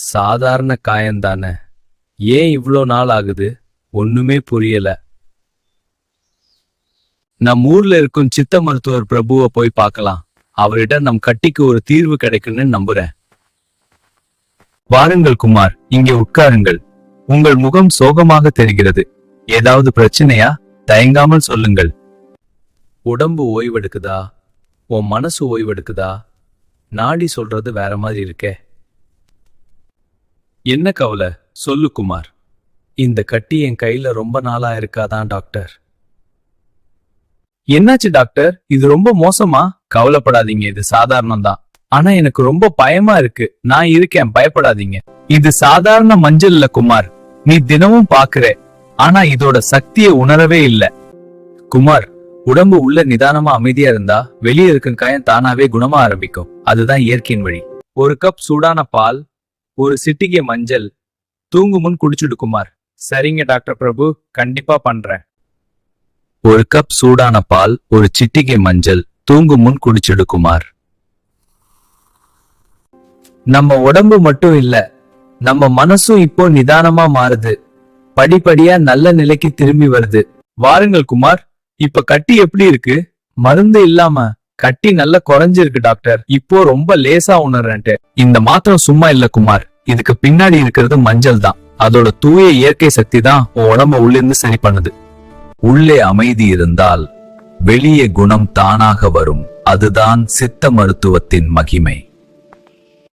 சாதாரண காயந்தானே, ஏன் இவ்ளோ நாள் ஆகுது? ஒண்ணுமே புரியல. நம் ஊர்ல இருக்கும் சித்த மருத்துவர் பிரபுவை போய் பார்க்கலாம். அவரிடம் நம் கட்டிக்கு ஒரு தீர்வு கிடைக்குன்னு நம்புறேன். வாருங்கள் குமார், இங்கே உட்காருங்கள். உங்கள் முகம் சோகமாக தெரிகிறது. ஏதாவது பிரச்சனையா? தயங்காமல் சொல்லுங்கள். உடம்பு ஓய்வெடுக்குதா? உன் மனசு ஓய்வெடுக்குதா? நாடி சொல்றது வேற மாதிரி இருக்கே. என்ன கவலை? சொல்லு குமார். இந்த கட்டி என் கையில ரொம்ப நாளா இருக்காதான் டாக்டர். என்னாச்சு டாக்டர்? இது ரொம்ப மோசமா? கவலைப்படாதீங்க, இது சாதாரணம் தான். ஆனா எனக்கு ரொம்ப பயமா இருக்கு. நான் இருக்கேன், பயப்படாதீங்க. இது சாதாரண மஞ்சள் இல்ல குமார். நீ தினமும் பாக்குற, ஆனா இதோட சக்தியை உணரவே இல்ல. குமார், உடம்பு உள்ள நிதானமா அமைதியா இருந்தா வெளியே இருக்கும் காயம் தானாவே குணமா ஆரம்பிக்கும். அதுதான் இயற்கையின் வழி. ஒரு கப் சூடான பால், ஒரு சிட்டிகை மஞ்சள், தூங்கு முன் குடிச்சுடு குமார். சரிங்க டாக்டர் பிரபு, கண்டிப்பா பண்றேன். ஒரு கப் சூடான பால், ஒரு சிட்டிகை மஞ்சள், தூங்கு முன் குடிச்சுடு குமார். நம்ம உடம்பு மட்டும் இல்ல, நம்ம மனசும் இப்போ நிதானமா மாறுது. படிப்படியா நல்ல நிலைக்கு திரும்பி வருது. வாருங்கள் குமார், இப்ப கட்டி எப்படி இருக்கு? மருந்து இல்லாம கட்டி நல்லா குறைஞ்சிருக்கு டாக்டர். இப்போ ரொம்ப லேசா உணர்றேன்ட்டு. இந்த மாத்திரம் சும்மா இல்ல குமார், இதுக்கு பின்னாடி இருக்கிறது மஞ்சள் தான். அதோட தூய இயற்கை சக்தி தான் உன் உடம்ப உள்ளிருந்து சரி பண்ணுது. உள்ளே அமைதி இருந்தால் வெளியே குணம் தானாக வரும். அதுதான் சித்த மருத்துவத்தின் மகிமை.